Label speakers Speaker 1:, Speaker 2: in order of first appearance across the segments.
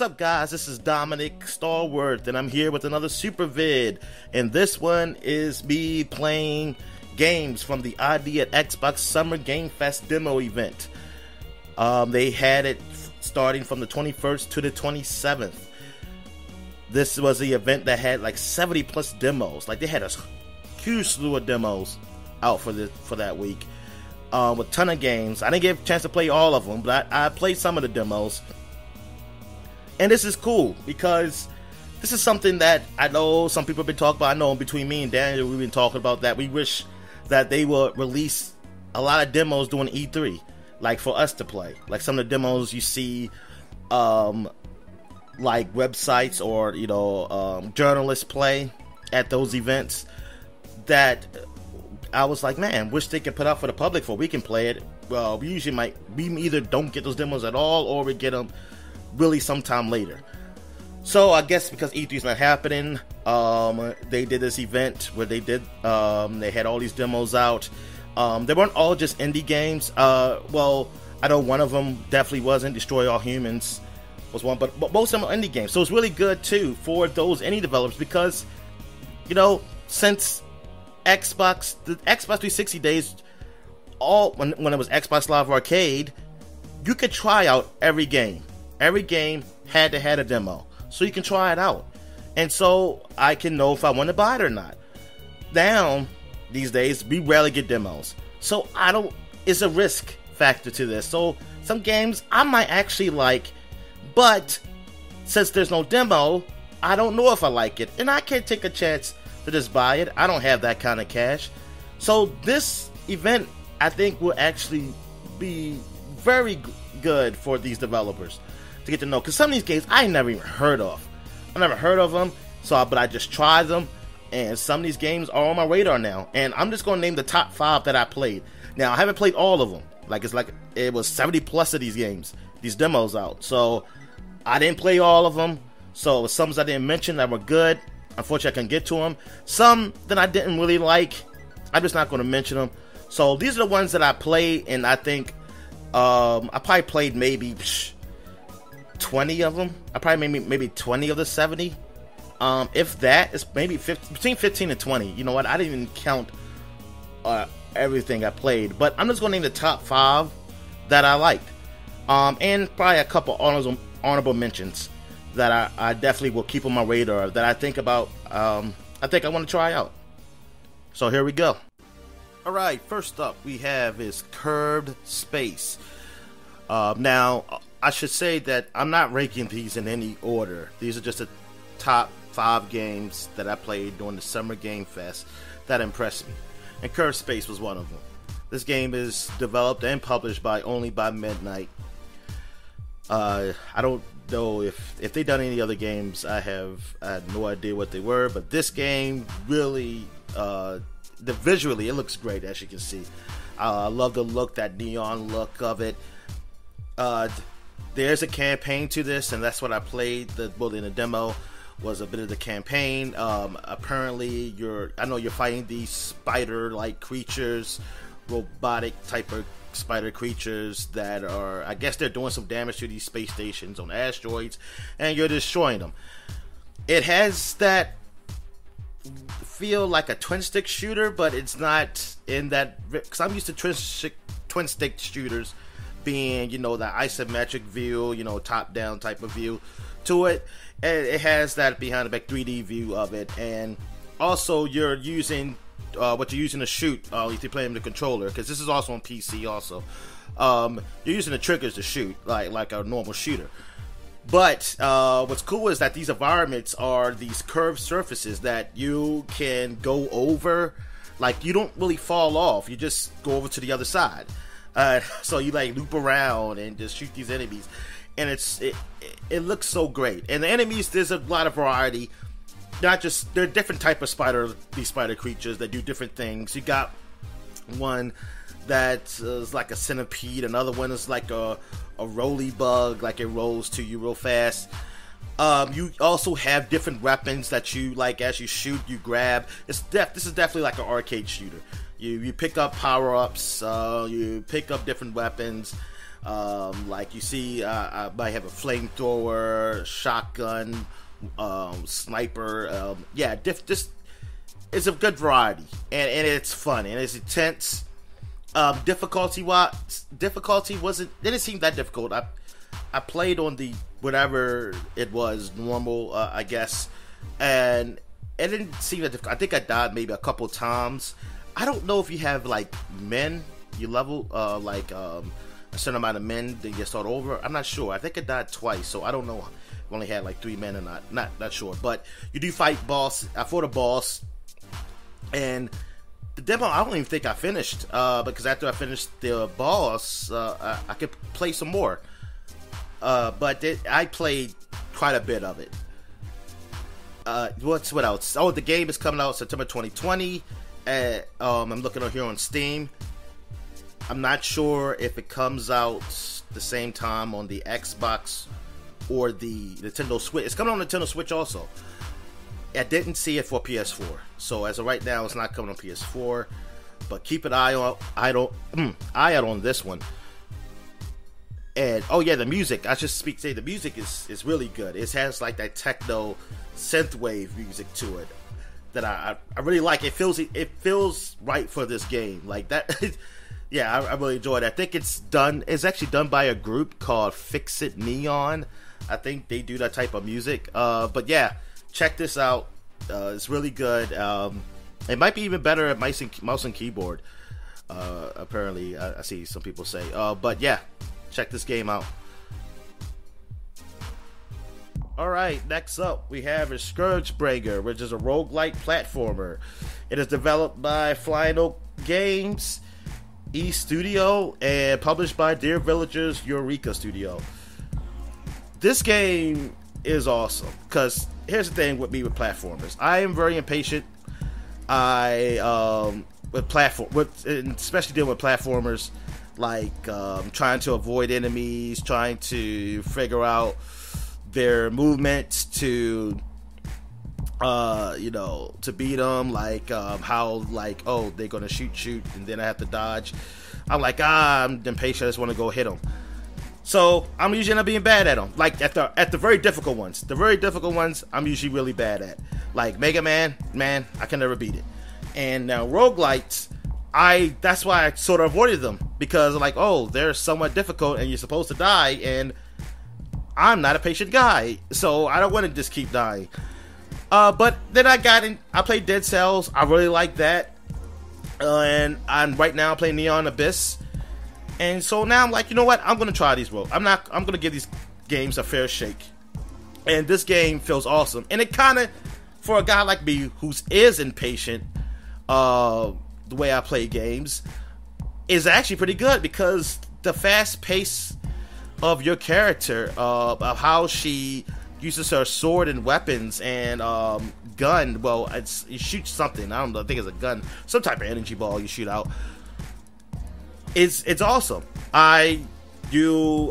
Speaker 1: What's up, guys? This is Dominic Starworth, and I'm here with another super vid. And this one is me playing games from the ID at Xbox Summer Game Fest demo event. They had it starting from the 21st to the 27th. This was the event that had like 70 plus demos. Like, they had a huge slew of demos out for that week. With a ton of games. I didn't get a chance to play all of them, but I played some of the demos. And this is cool because this is something that I know some people have been talking about. I know between me and Daniel, we've been talking about that. We wish that they would release a lot of demos during E3, like for us to play. Like some of the demos you see, like websites or journalists play at those events. That I was like, man, wish they could put out for the public so we can play it. Well, we either don't get those demos at all, or we get them really sometime later. So I guess because E3's not happening, they did this event where they had all these demos out. They weren't all just indie games. Well, I know one of them definitely wasn't. Destroy All Humans was one, but most of them are indie games. So it's really good too for those indie developers because, since the Xbox 360 days, when it was Xbox Live Arcade, you could try out every game. Every game had to have a demo, so you can try it out, and so I can know if I want to buy it or not. Now, these days, we rarely get demos, so it's a risk factor to this. So some games I might actually like, but since there's no demo, I don't know if I like it, and I can't take a chance to just buy it. I don't have that kind of cash. So this event, I think, will actually be very good for these developers to get to know, because some of these games I never even heard of. I never heard of them, but I just tried them, and some of these games are on my radar now. And I'm just going to name the top 5 that I played. Now, I haven't played all of them. It was 70 plus of these games, these demos out. So I didn't play all of them. So some I didn't mention that were good. Unfortunately, I couldn't get to them. Some that I didn't really like, I'm just not going to mention them. So these are the ones that I played, and I think I probably played maybe 20 of them. I probably maybe 20 of the 70. If that, it's maybe between 15 and 20. You know what? I didn't even count everything I played, but I'm just going to name the top 5 that I liked, and probably a couple honorable mentions that I definitely will keep on my radar that I think about. I think I want to try out. So here we go. All right, first up we have is Curved Space. Now, I should say that I'm not ranking these in any order. These are just the top 5 games that I played during the Summer Game Fest that impressed me. And Curved Space was one of them. This game is developed and published by Only by Midnight. I don't know if they've done any other games. I had no idea what they were, but this game really, visually, it looks great, as you can see. I love the look, that neon look of it. There's a campaign to this, and that's what I played. In the demo was a bit of the campaign. Apparently, you're fighting these spider-like creatures, robotic type of spider creatures that are, I guess they're doing some damage to these space stations on asteroids, and you're destroying them. It has that feel like a twin-stick shooter, but it's not in that, because I'm used to twin-stick shooters being, the isometric view, top-down type of view to it. And it has that behind the back 3D view of it, and also you're using what you're using to shoot if you're playing the controller, because this is also on PC also. You're using the triggers to shoot like a normal shooter. But what's cool is that these environments are these curved surfaces that you can go over. Like, you don't really fall off, you just go over to the other side. So you loop around and just shoot these enemies, and it looks so great. And the enemies, there's a lot of variety. They're different type of these spider creatures that do different things. You got one that is like a centipede, another one is like a roly bug, like it rolls to you real fast. You also have different weapons that you, as you shoot, you grab. This is definitely like an arcade shooter. You pick up power-ups, you pick up different weapons. Like you see, I might have a flamethrower, shotgun, sniper. Yeah, just it's a good variety, and it's fun and it's intense. Difficulty didn't seem that difficult. I played on the whatever it was, normal, I guess, and it didn't seem that difficult. I think I died maybe a couple times. I don't know if you have like men, you level like a certain amount of men, then you start over. I'm not sure. I think I died twice, so I don't know. I only had like 3 men or not sure. But you do fight boss. I fought a boss, and the demo I don't even think I finished because after I finished the boss, I could play some more. But I played quite a bit of it. What else? Oh, the game is coming out September 2020. I'm looking here on Steam. I'm not sure if it comes out the same time on the Xbox or the Nintendo Switch. It's coming on Nintendo Switch also. I didn't see it for PS4, so as of right now, it's not coming on PS4. But keep an eye out on this one. And oh yeah, the music. I should say the music is really good. It has like that techno synthwave music to it that I really like. It feels right for this game. Like that. Yeah, I really enjoyed it. I think it's actually done by a group called Fix It Neon. I think they do that type of music. But yeah, check this out. It's really good. It might be even better at mouse and keyboard. Apparently, I see some people say. But yeah, check this game out. Alright, next up we have ScourgeBringer, which is a roguelike platformer. It is developed by Flying Oak Games, Studio, and published by Dear Villagers Eureka Studio. This game is awesome, because here's the thing with me with platformers. I am very impatient. Especially dealing with platformers, like trying to avoid enemies, trying to figure out their movements to to beat them, like how, like, oh, they're gonna shoot and then I have to dodge. I'm like, I'm impatient, I just want to go hit them. So I'm usually not being bad at them. Like at the very difficult ones, I'm usually really bad at. Like Mega Man, I can never beat it. And now roguelites, that's why I sort of avoided them, because like, oh, they're somewhat difficult and you're supposed to die, and I'm not a patient guy, so I don't want to just keep dying. But then I played Dead Cells. I really like that. And I'm right now playing Neon Abyss. And so now I'm like, you know what? I'm going to try these I'm going to give these games a fair shake. And this game feels awesome. And it kind of, for a guy like me who is impatient, the way I play games, is actually pretty good, because the fast pace of your character, of how she uses her sword and weapons and gun. Well, you shoot something. I don't know. I think it's a gun, some type of energy ball you shoot out. It's awesome. You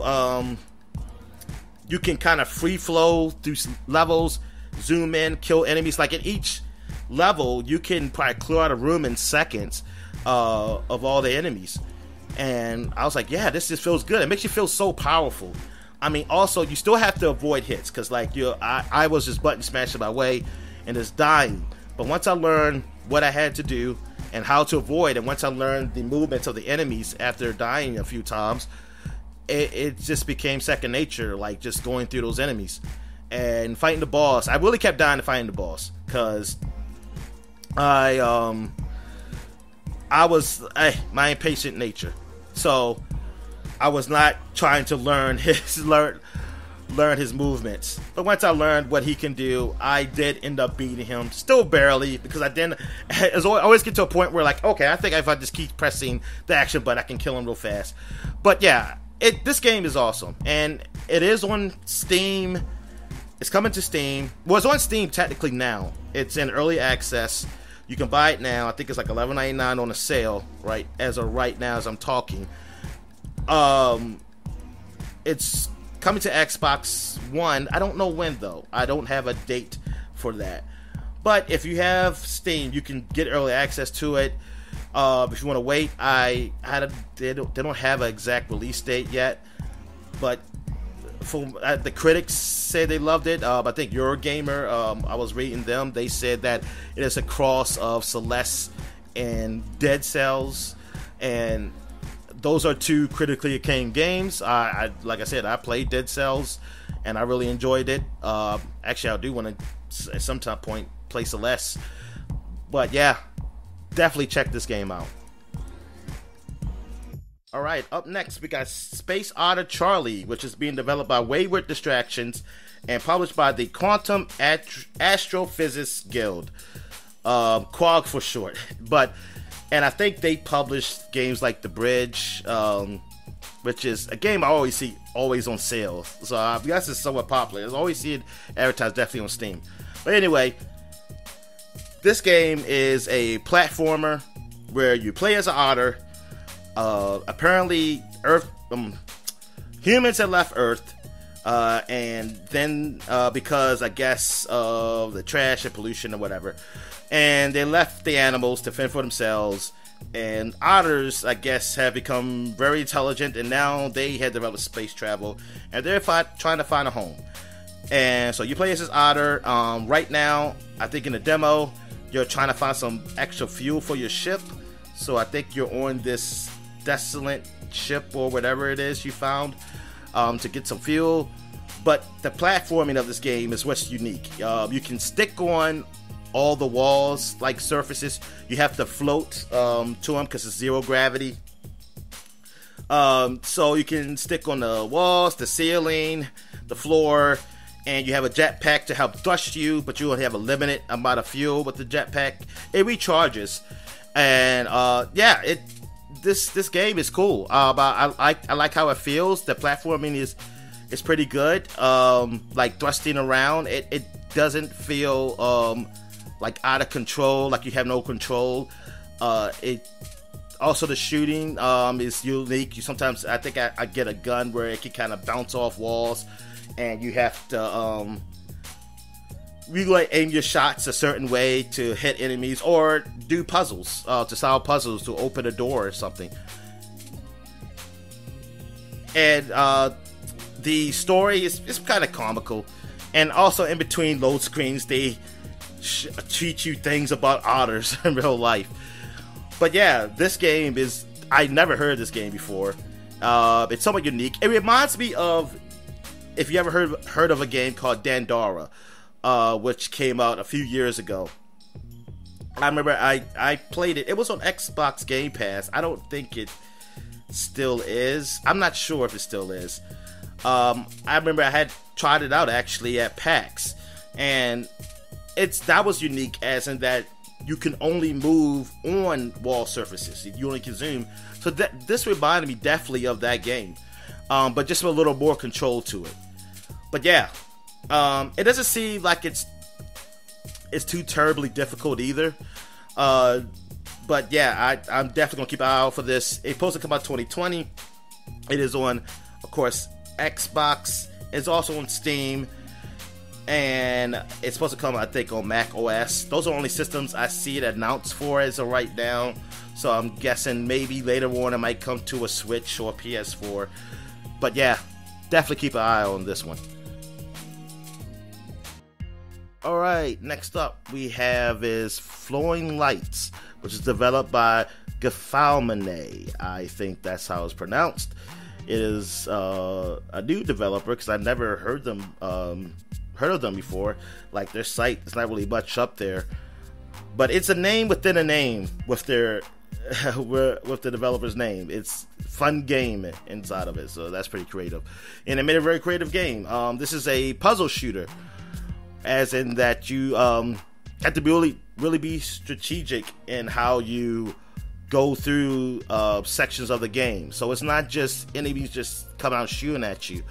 Speaker 1: can kind of free flow through levels, zoom in, kill enemies. Like in each level, you can probably clear out a room in seconds of all the enemies. And I was like, yeah, this just feels good. It makes you feel so powerful. I mean, also, you still have to avoid hits, because like I was just button smashing my way and just dying. But once I learned what I had to do and how to avoid, and once I learned the movements of the enemies after dying a few times, it just became second nature, like just going through those enemies and fighting the boss. I really kept dying to fighting the boss, because I was my impatient nature, so I was not trying to learn his movements. But once I learned what he can do, I did end up beating him, still barely, because I always get to a point where, like, okay, I think if I just keep pressing the action button, I can kill him real fast. But yeah, this game is awesome, and it is on Steam. It's coming to Steam. Well, it's on Steam technically now. It's in early access. You can buy it now. I think it's like $11.99 on a sale, right? As of right now, as I'm talking. It's coming to Xbox One. I don't know when, though. I don't have a date for that. But if you have Steam, you can get early access to it. If you want to wait, they don't have an exact release date yet, but from the critics say they loved it. I think Eurogamer, I was reading them, they said that it is a cross of Celeste and Dead Cells, and those are two critically acclaimed games. Like I said, I played Dead Cells and I really enjoyed it. Actually, I do want to at some point play Celeste, but yeah, definitely check this game out. Alright, up next we got Space Otter Charlie, which is being developed by Wayward Distractions and published by the Quantum Astrophysics Guild, QUAG for short. And I think they published games like The Bridge, which is a game I always see on sale, so I guess it's somewhat popular. I always see it advertised, definitely on Steam. But anyway, this game is a platformer where you play as an otter. Apparently humans had left Earth, and then because I guess of the trash and pollution or whatever, and they left the animals to fend for themselves, and otters, I guess, have become very intelligent, and now they had developed space travel, and they're trying to find a home. And so you play as this otter. Right now, I think in the demo, you're trying to find some extra fuel for your ship. So I think you're on this desolate ship or whatever it is you found to get some fuel. But the platforming of this game is what's unique. You can stick on all the walls, like surfaces. You have to float to them because it's zero gravity. So you can stick on the walls, the ceiling, the floor, and you have a jetpack to help thrust you, but you only have a limited amount of fuel with the jetpack. It recharges, and this game is cool. I like how it feels. The platforming is pretty good. Like thrusting around, it doesn't feel like out of control, like you have no control. Also the shooting is unique. Sometimes I think I get a gun where it can kind of bounce off walls, and you have to really aim your shots a certain way to hit enemies or do puzzles, to solve puzzles to open a door or something. And the story is kind of comical, and also in between load screens they teach you things about otters in real life. But yeah, this game is, I never heard this game before. It's somewhat unique. It reminds me of, if you ever heard of a game called Dandara, which came out a few years ago. I remember I played it. It was on Xbox Game Pass. I don't think it still is. I'm not sure if it still is. I remember I had tried it out actually at PAX, and that was unique as in that you can only move on wall surfaces. You only can zoom. So this reminded me definitely of that game, but just with a little more control to it. But yeah, it doesn't seem like it's too terribly difficult either. But yeah, I'm definitely gonna keep an eye out for this. It's supposed to come out 2020. It is on, of course, Xbox. It's also on Steam, and it's supposed to come, I think, on Mac OS. Those are only systems I see it announced for as of right now. So I'm guessing maybe later on it might come to a Switch or a PS4. But yeah, definitely keep an eye on this one. Alright, next up we have is Flowing Lights, which is developed by Gefalmane. I think that's how it's pronounced. It is a new developer because I've never heard of them before. Like, their site is not really much up there, but it's a name within a name with their with the developer's name. It's fun game inside of it, so that's pretty creative, and it made a very creative game. This is a puzzle shooter, as in that you have to really be strategic in how you go through sections of the game. So it's not just enemies just coming out shooting at you.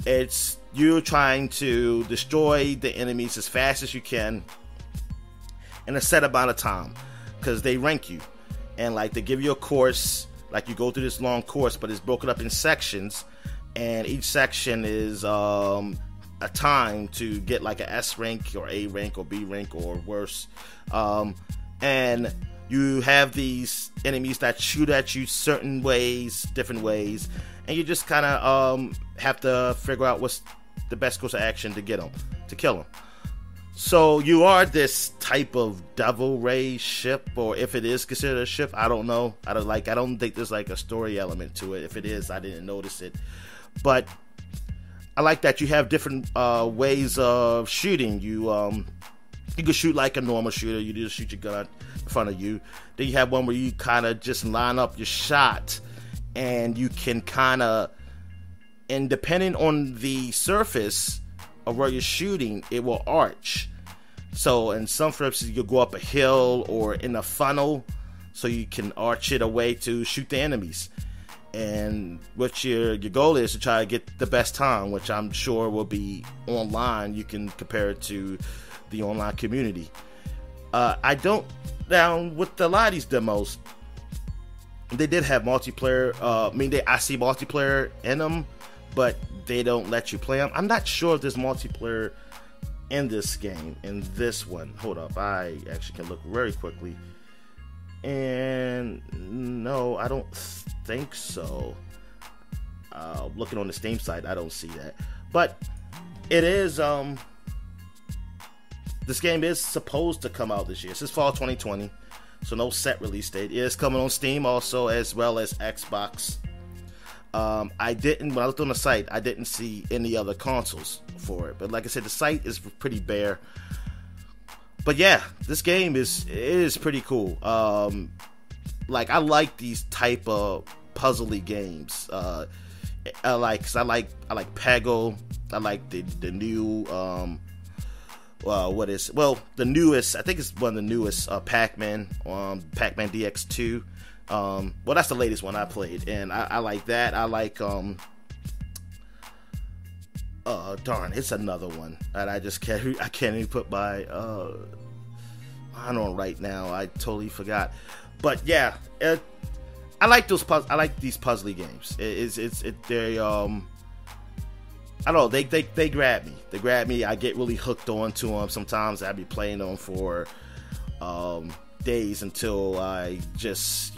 Speaker 1: It's you trying to destroy the enemies as fast as you can in a set amount of time, because they rank you, and like they give you a course. Like, you go through this long course, but it's broken up in sections, and each section is a time to get like an S rank or A rank or B rank or worse. And you have these enemies that shoot at you certain ways, different ways, and you just kind of have to figure out what's the best course of action to get them, to kill them. So you are this type of devil ray ship, or if it is considered a ship, I don't know. I don't think there's like a story element to it. If it is, I didn't notice it. But I like that you have different ways of shooting. You can shoot like a normal shooter. You just shoot your gun in front of you. Then you have one where you kind of just line up your shot, and you can kind of, and depending on the surface of where you're shooting, it will arch. So in some instances, you'll go up a hill or in a funnel, so you can arch it away to shoot the enemies. And what your goal is to try to get the best time, which I'm sure will be online. You can compare it to the online community. I don't, now with a lot of these demos, they did have multiplayer. I see multiplayer in them, but they don't let you play them. I'm not sure if there's multiplayer in this game, in this one. Hold up, I actually can look very quickly. And no, I don't think so. Looking on the Steam site, I don't see that. But it is, this game is supposed to come out this year. This is fall 2020, so no set release date. It is coming on Steam also, as well as Xbox. When I looked on the site, I didn't see any other consoles for it. But like I said, the site is pretty bare. But yeah, this game is pretty cool. Like, I like these type of puzzly games. I like Peggle. I like the new the newest. I think it's one of the newest Pac-Man. Pac-Man DX 2. Well, that's the latest one I played, and I like that. I like darn, it's another one that I can't even put my on right now. I totally forgot. But yeah, I like these puzzly games. I don't know, they grab me. They grab me. I get really hooked onto them. Sometimes I'll be playing them for days until I just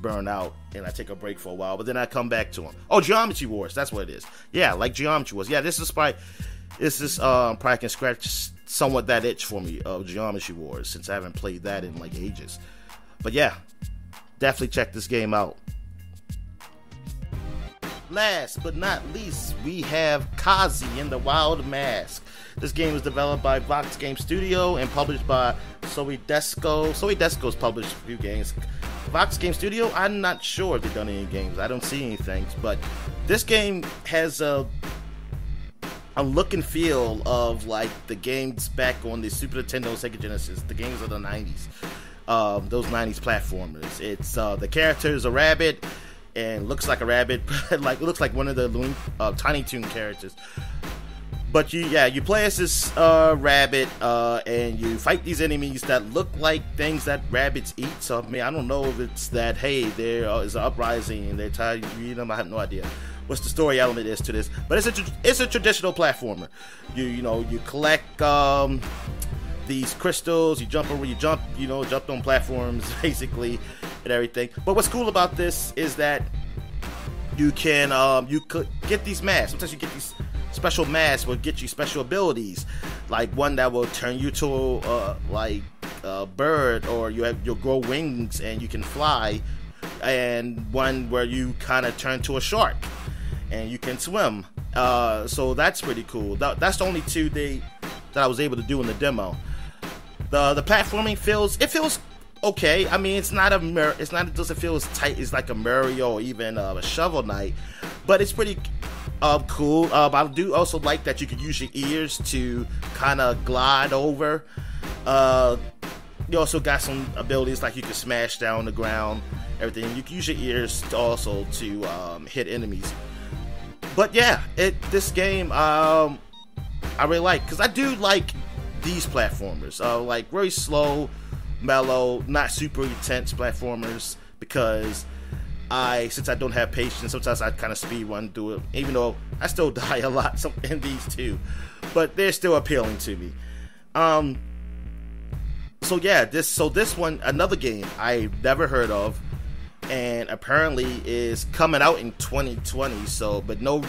Speaker 1: burn out and I take a break for a while, but then I come back to them. Oh, Geometry Wars, that's what it is. Yeah, like Geometry Wars. Yeah, this is probably can scratch somewhat that itch for me of Geometry Wars, since I haven't played that in like ages. But yeah, definitely check this game out. Last but not least, we have Kaze in the Wild Mask. This game is developed by Vox Game Studio and published by Soidesco. Soidesco's published a few games. Vox Game Studio, I'm not sure if they've done any games. I don't see anything. But this game has a look and feel of like the games back on the Super Nintendo, Sega Genesis, the games of the 90s. Those 90s platformers. It's the character is a rabbit and looks like a rabbit, but like looks like one of the Tiny Toon characters. But you play as this rabbit, and you fight these enemies that look like things that rabbits eat. So I mean, I don't know if it's that, hey, there is an uprising and they're tired of eating them. I have no idea what's the story element is to this, but it's a traditional platformer. You collect these crystals, you jump on platforms basically and everything. But what's cool about this is that you can you could get these masks. Sometimes you get these special masks will get you special abilities, like one that will turn you to like a bird, or you'll grow wings and you can fly, and one where you kind of turn to a shark and you can swim. So that's pretty cool. That's the only two that I was able to do in the demo. The platforming feels okay. I mean, it doesn't feel as tight as like a Mario or even a Shovel Knight, but it's pretty cool. I do also like that you can use your ears to kind of glide over. You also got some abilities like you can smash down the ground, everything. You can use your ears to hit enemies. But yeah, this game I really like, because I do like these platformers, like very slow, mellow, not super intense platformers, because since I don't have patience, sometimes I kind of speed run through it, even though I still die a lot in these too, but they're still appealing to me. yeah, this one, another game I never heard of, and apparently is coming out in 2020. So, but no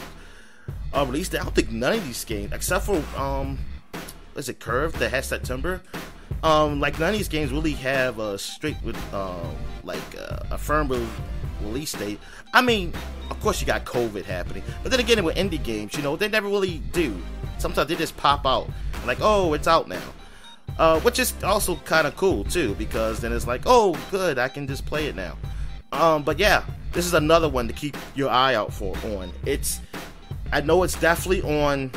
Speaker 1: release date. I don't think none of these games, except for is it Curve that has September. Like none of these games really have a straight with a firm release date. I mean, of course you got COVID happening, but then again with indie games, you know, they never really do. Sometimes they just pop out like, oh, it's out now, which is also kind of cool too, because then it's like, oh, good, I can just play it now. But yeah, this is another one to keep your eye out for. I know it's definitely on.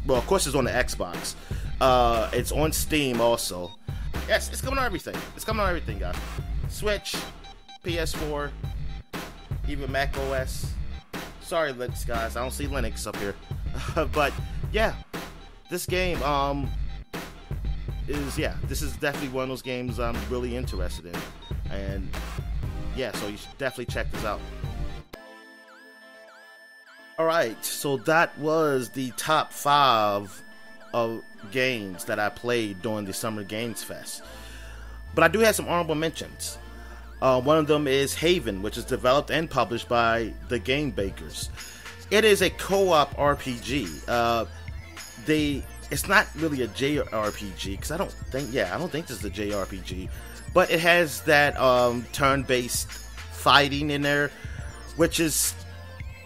Speaker 1: Well, of course it's on the Xbox. It's on Steam also. Yes, it's coming on everything. It's coming on everything, guys. Switch, PS4, even Mac OS. Sorry, Linux guys, I don't see Linux up here. But yeah, this game this is definitely one of those games I'm really interested in, and yeah, so you should definitely check this out. Alright, so that was the top 5 of games that I played during the Summer Games Fest. But I do have some honorable mentions. One of them is Haven, which is developed and published by the Game Bakers. It is a co-op RPG. It's not really a JRPG, because I don't think this is a JRPG. But it has that turn-based fighting in there, which is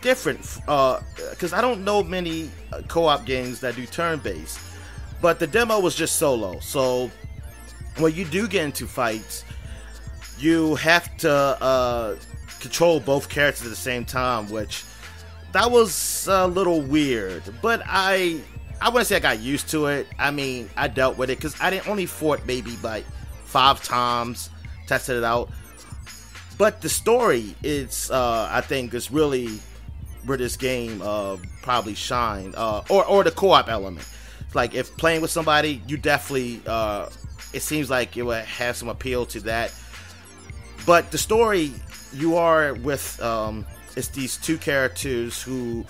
Speaker 1: different, because I don't know many co-op games that do turn-based. But the demo was just solo, so when you do get into fights, you have to control both characters at the same time, which that was a little weird. But I wouldn't say I got used to it. I mean, I dealt with it because I only fought maybe like 5 times, tested it out. But the story is, I think, is really where this game probably shined, or the co-op element. Like if playing with somebody, you definitely, it seems like it would have some appeal to that. But the story, you are with, it's these 2 characters who,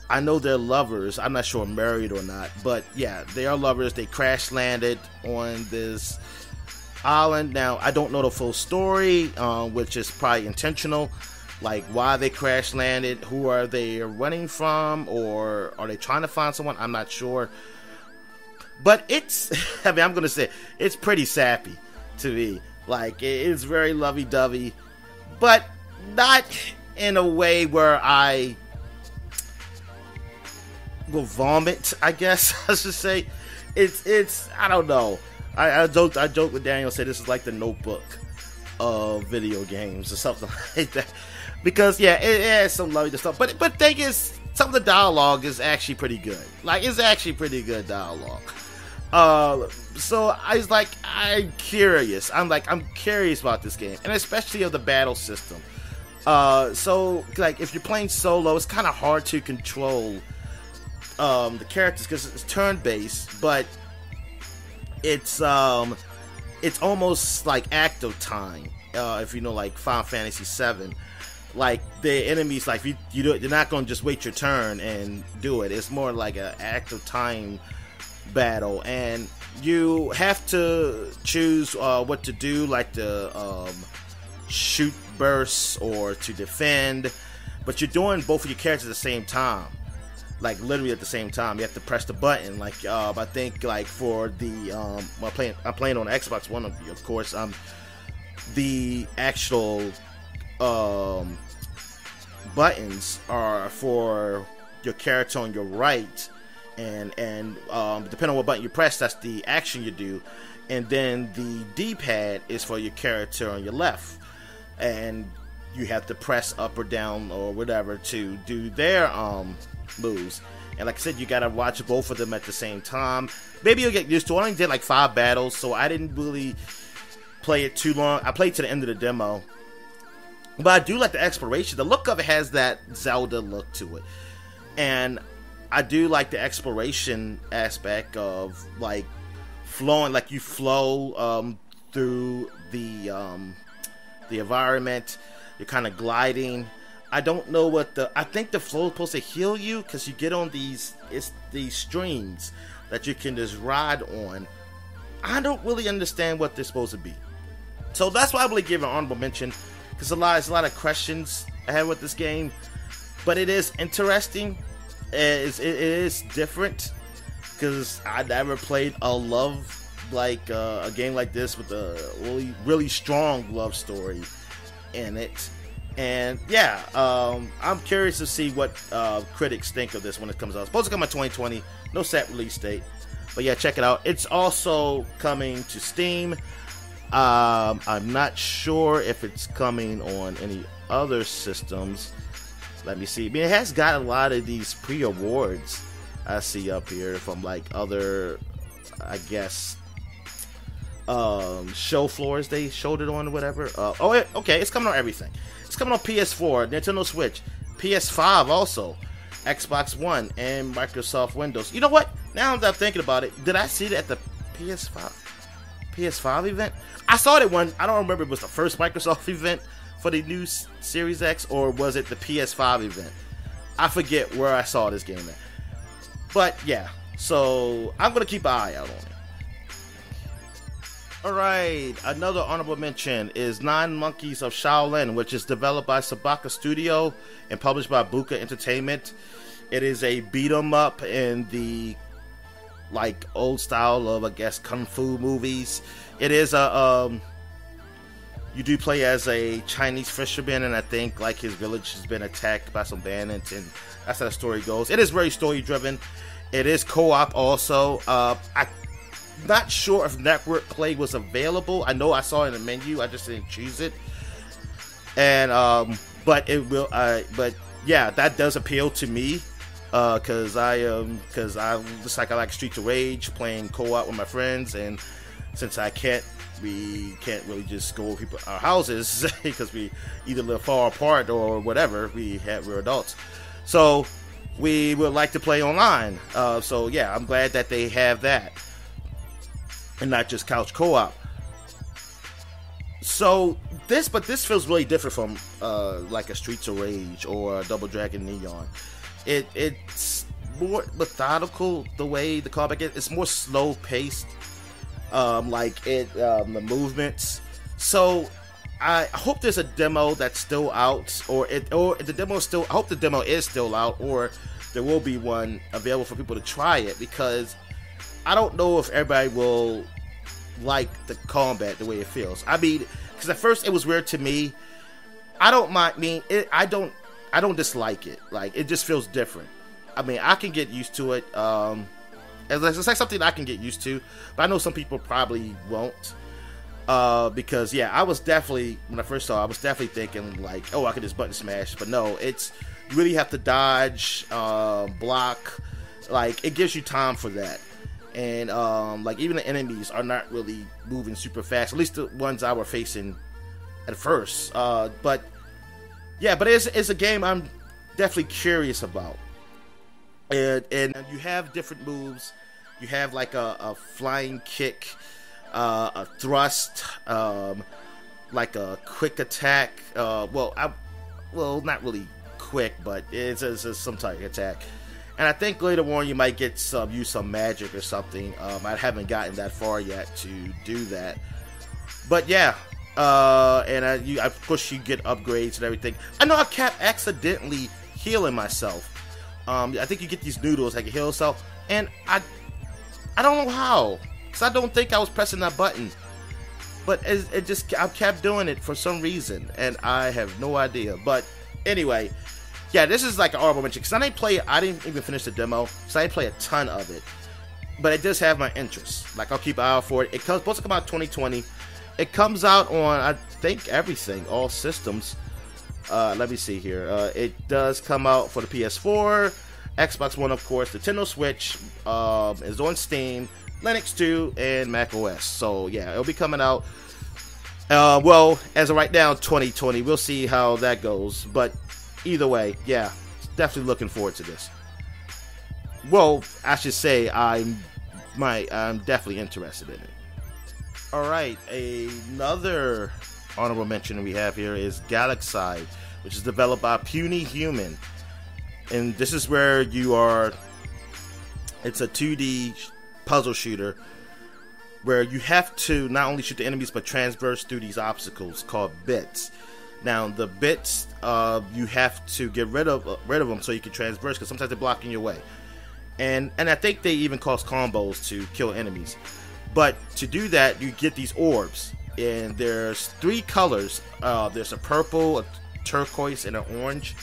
Speaker 1: I know they're lovers. I'm not sure married or not, but yeah, they are lovers. They crash landed on this island. Now, I don't know the full story, which is probably intentional. Like why they crash landed, who are they running from, or are they trying to find someone? I'm not sure. But it's, I mean, I'm going to say, it's pretty sappy to me. Like, it's very lovey-dovey, but not in a way where I will vomit, I guess I should say. It's I don't know. I joke with Daniel, say this is like the Notebook of video games or something like that. Because yeah, it has some lovely stuff. But the thing is, some of the dialogue is actually pretty good. Like, it's actually pretty good dialogue. So I was like, I'm curious. I'm curious about this game, and especially of the battle system. So like if you're playing solo, it's kind of hard to control the characters because it's turn-based, but it's almost like active time. If you know, like Final Fantasy VII, like the enemies, like you're not going to just wait your turn and do it. It's more like an active time battle, and you have to choose what to do, like to shoot bursts or to defend, but you're doing both of your characters at the same time, like literally at the same time. You have to press the button. Like I think like for the I'm playing on Xbox One, of course. The actual buttons are for your character on your right, and depending on what button you press, that's the action you do, and then the D-pad is for your character on your left, and you have to press up or down or whatever to do their moves. And like I said, you gotta watch both of them at the same time. Maybe you'll get used to it. I only did like 5 battles, so I didn't really play it too long. I played to the end of the demo, but I do like the exploration. The look of it has that Zelda look to it, and I do like the exploration aspect of like flowing, like you flow through the environment. You're kind of gliding. I don't know what I think the flow is supposed to heal you, because you get on these strings that you can just ride on, I don't really understand what they're supposed to be. So that's why I really give an honorable mention, because there's a lot of questions I have with this game, but it is interesting. It is different, because I never played a game like this with a really strong love story in it. And yeah, I'm curious to see what critics think of this when it comes out. It's supposed to come out 2020, no set release date, but yeah, check it out. It's also coming to Steam. I'm not sure if it's coming on any other systems. Let me see. I mean, it has got a lot of these pre-awards I see up here from like other, I guess, show floors they showed it on or whatever. Okay, it's coming on everything. It's coming on PS4, Nintendo Switch, PS5 also, Xbox One, and Microsoft Windows. You know what? Now that I'm thinking about it, did I see it at the PS5 event? I saw it at one. I don't remember if it was the first Microsoft event for the new Series X, or was it the PS5 event? I forget where I saw this game at. But yeah, so I'm going to keep an eye out on it. Alright, another honorable mention is Monkeys of Shaolin, which is developed by Sabaka Studio and published by Buka Entertainment. It is a beat 'em up in the like old style of, I guess, kung fu movies. It is a you do play as a Chinese fisherman, and I think like his village has been attacked by some bandits, and that's how the story goes. It is very story driven. It is co-op also. I'm not sure if network play was available. I know I saw it in the menu. I just didn't choose it. And but it will. But yeah, that does appeal to me. Because I just like I like Streets of Rage, playing co-op with my friends, and since we can't really just go over our houses because we either live far apart or whatever. We're adults, so we would like to play online. So yeah, I'm glad that they have that, and not just couch co-op. So this feels really different from like a Streets of Rage or a Double Dragon Neon. It's more methodical the way the combat gets. It's more slow paced, the movements. So I hope there's a demo that's still out, or the demo is still. I hope the demo is still out, or there will be one available for people to try it, because I don't know if everybody will like the combat the way it feels. I mean, because at first it was weird to me. I don't mind. I don't dislike it. Like, it just feels different. I mean, I can get used to it. It's like something I can get used to, but I know some people probably won't. Because yeah, I was definitely, when I first saw it, I was definitely thinking like, oh, I could just button smash. But no, you really have to dodge, block. Like, it gives you time for that. And like, even the enemies are not really moving super fast. At least the ones I were facing at first. But yeah, but it's a game I'm definitely curious about. And you have different moves. You have like a flying kick, a thrust, like a quick attack. Not really quick, but it's some type of attack. And I think later on you might use some magic or something. I haven't gotten that far yet to do that. But yeah, of course you get upgrades and everything. I know I kept accidentally healing myself. I think you get these noodles that can heal yourself, and I don't know how, because I don't think I was pressing that button, but I kept doing it for some reason, and I have no idea. But anyway, yeah, this is like an honorable mention, because I didn't even finish the demo, so I didn't play a ton of it, but it does have my interest. Like, I'll keep an eye out for it. It's supposed to come out 2020. It comes out on, I think, everything, all systems. Let me see here. It does come out for the PS4, Xbox One, of course, Nintendo Switch, is on Steam, Linux 2, and Mac OS. So yeah, it'll be coming out. As of right now, 2020. We'll see how that goes. But either way, yeah, definitely looking forward to this. Well, I should say I'm definitely interested in it. All right, another honorable mention we have here is Galacide, which is developed by Puny Human. And this is where it's a 2D puzzle shooter where you have to not only shoot the enemies but transverse through these obstacles called bits. Now the bits, you have to get rid of them so you can transverse, because sometimes they're blocking your way. And I think they even cause combos to kill enemies. But to do that, you get these orbs, and there's 3 colors. There's a purple, a turquoise, and an orange.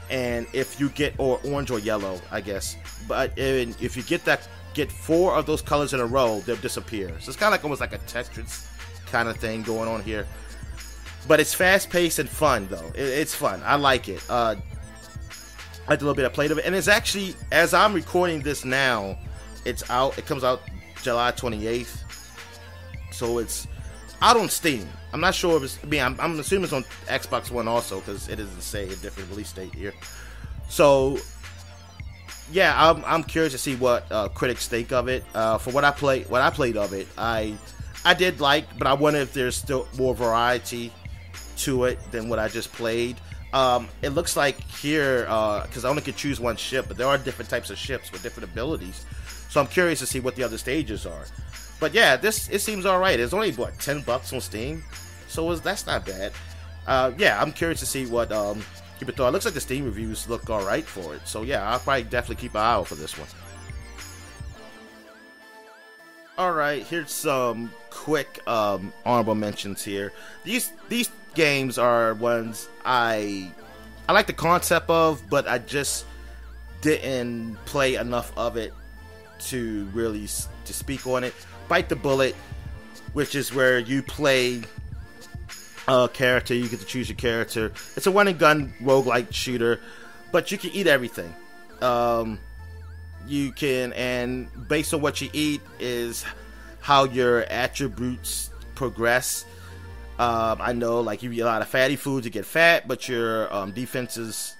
Speaker 1: And if you get, or orange or yellow, I guess. But if you get 4 of those colors in a row, they'll disappear. So it's kind of like almost like a Tetris kind of thing going on here. But it's fast-paced and fun, though. It's fun. I like it. I did a little bit of play of it, and it's actually, as I'm recording this now, it's out. It comes out July 28th, so it's out on Steam. I'm not sure if it's. I mean, I'm assuming it's on Xbox One also, because it doesn't say a different release date here. So, yeah, I'm curious to see what critics think of it. For what I played of it, I did like, but I wonder if there's still more variety to it than what I just played. It looks like here, because I only could choose one ship, but there are different types of ships with different abilities. So I'm curious to see what the other stages are. But yeah, it seems alright. It's only, what, $10 on Steam? So that's not bad. Yeah, I'm curious to see what people thought. It looks like the Steam reviews look alright for it. So yeah, I'll probably definitely keep an eye out for this one. Alright, here's some quick honorable mentions here. These games are ones I like the concept of, but I just didn't play enough of it to really to speak on it. Bite the Bullet, which is where you play a character, you get to choose your character. It's a one and gun roguelike shooter, but you can eat everything. You can, and based on what you eat is how your attributes progress. I know, like, you eat a lot of fatty foods, you get fat, but your defenses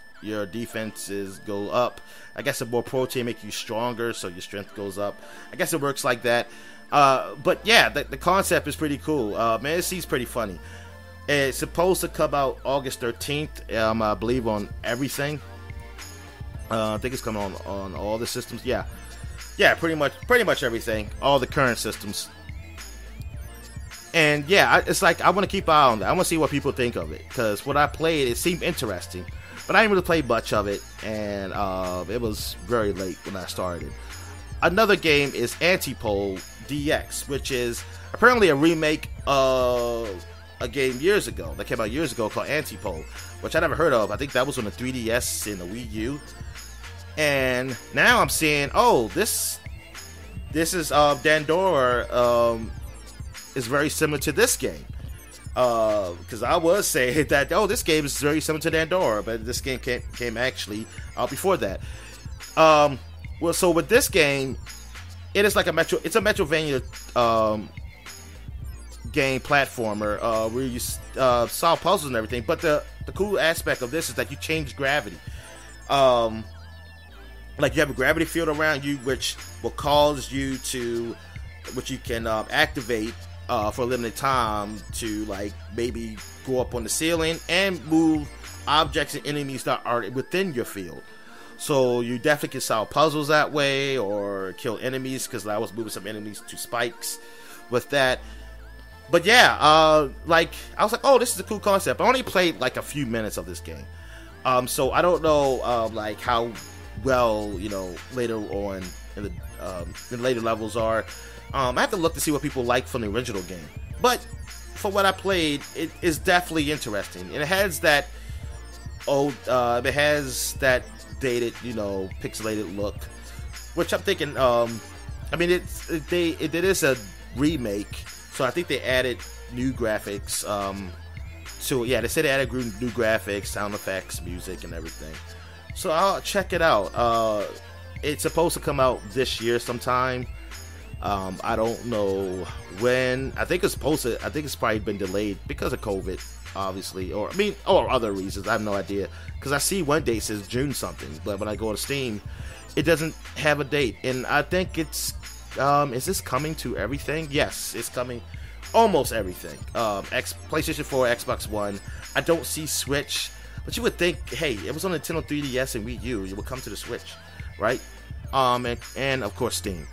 Speaker 1: go up. I guess the more protein make you stronger, so your strength goes up. I guess it works like that. But yeah, the concept is pretty cool. Man, it seems pretty funny. It's supposed to come out August 13th, I believe, on everything. I think it's coming on all the systems. Yeah, pretty much everything, all the current systems. And yeah, it's like I want to keep an eye on that. I want to see what people think of it, because what I played, it seemed interesting, but I didn't really play much of it, and it was very late when I started. Another game is Antipole DX, which is apparently a remake of a game years ago that came out years ago called Antipole, which I never heard of. I think that was on the 3DS and the Wii U. And now I'm seeing, oh, this is Dandora. Is very similar to this game, because I was saying that, oh, this game is very similar to Dandora, but this game came actually out before that. Well, so with this game, it is like it's a Metrovania game platformer where you solve puzzles and everything. But the cool aspect of this is that you change gravity. Like, you have a gravity field around you, which will cause you to, which you can activate for a limited time to, like, maybe go up on the ceiling and move objects and enemies that are within your field. So you definitely can solve puzzles that way, or kill enemies, because I was moving some enemies to spikes with that. But yeah, like, I was like, oh, this is a cool concept. I only played like a few minutes of this game, so I don't know like how well, you know, later on in the later levels are. I have to look to see what people like from the original game. But for what I played, it is definitely interesting. And it has that it has that dated, you know, pixelated look, which I'm thinking, I mean, it is a remake, so I think they added new graphics to it. Yeah, they said they added new graphics, sound effects, music, and everything. So I'll check it out. It's supposed to come out this year sometime. I don't know when. I think it's probably been delayed because of COVID, obviously, or other reasons. I have no idea, because I see one date says June something, but when I go to Steam, it doesn't have a date. And I think it's is this coming to everything? Yes, it's coming almost everything. PlayStation 4, Xbox One. I don't see Switch, but you would think, hey, it was on Nintendo 3DS and Wii U, it would come to the Switch, right? And of course Steam.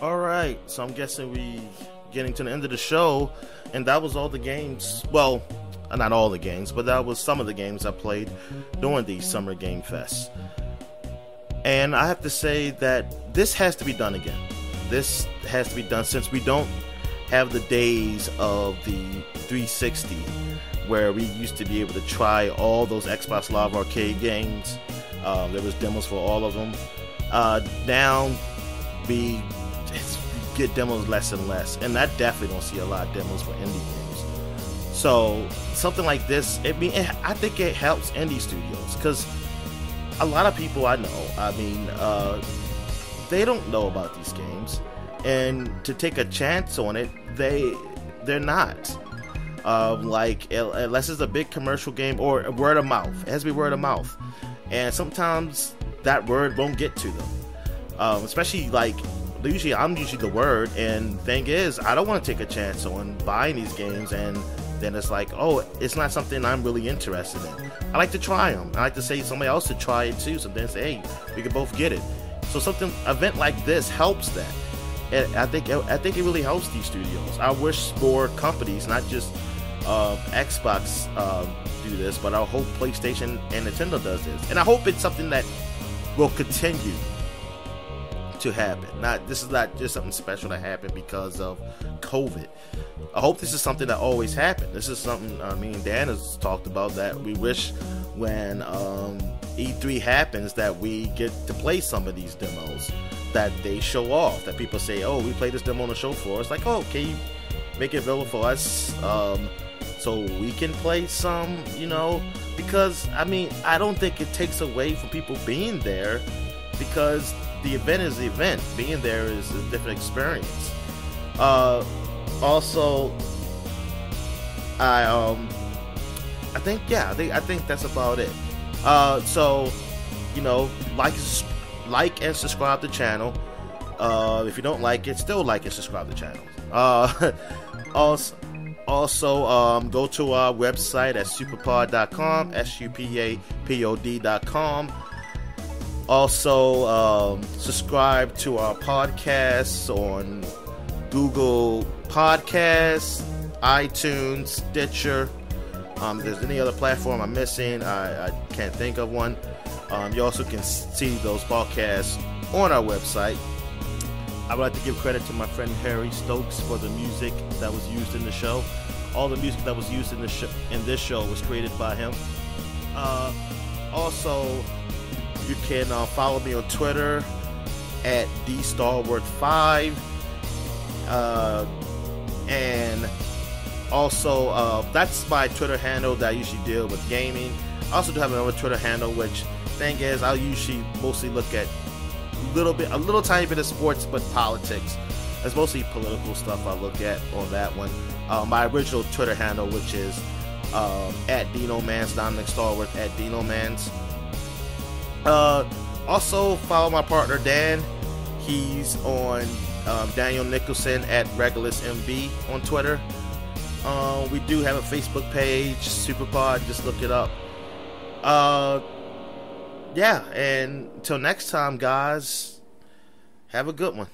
Speaker 1: Alright, so I'm guessing we getting to the end of the show, and that was all the games, well, not all the games, but that was some of the games I played during the Summer Game Fest. And I have to say that this has to be done again. This has to be done since we don't have the days of the 360 where we used to be able to try all those Xbox Live Arcade games. There was demos for all of them. Now we get demos less and less, and I definitely don't see a lot of demos for indie games. So something like this, I think it helps indie studios, because a lot of people I know, they don't know about these games, and to take a chance on it, they're not. Unless it's a big commercial game or word of mouth. It has to be word of mouth, and sometimes that word won't get to them. Especially I'm usually the word, and thing is, I don't want to take a chance on buying these games, and then it's like, oh, it's not something I'm really interested in. I like to try them. I like to say somebody else to try it too, so then say, hey, we can both get it. So event like this helps that. And I think it really helps these studios. I wish more companies, not just Xbox, do this, but I hope PlayStation and Nintendo does this. And I hope it's something that will continue to happen. This is not just something special that happened because of COVID. I hope this is something that always happens. This is something me and Dan has talked about, that we wish when E3 happens that we get to play some of these demos, that they show off, that people say, oh, we played this demo on the show floor. It's like, oh, can you make it available for us so we can play some, because I don't think it takes away from people being there, because the event is the event. Being there is a different experience. Also, I think that's about it. So, like and subscribe to the channel. If you don't like it, still like and subscribe to the channel. Also, go to our website at supapod.com, supapod.com. Also, subscribe to our podcasts on Google Podcasts, iTunes, Stitcher. If there's any other platform I'm missing, I can't think of one. You also can see those podcasts on our website. I would like to give credit to my friend Harry Stokes for the music that was used in the show. All the music that was used in this show was created by him. Also, you can follow me on Twitter at dstarward5. And also, that's my Twitter handle that I usually deal with gaming. I also do have another Twitter handle, which, thing is, I'll usually mostly look at a little tiny bit of sports, but politics. It's mostly political stuff I look at on that one. My original Twitter handle, which is at DinoMans, Dominic Starworth at DinoMans. Also, follow my partner Dan. He's on Daniel Nicholson at RegulusMB on Twitter. We do have a Facebook page, Supapod, just look it up. Yeah, and until next time, guys, have a good one.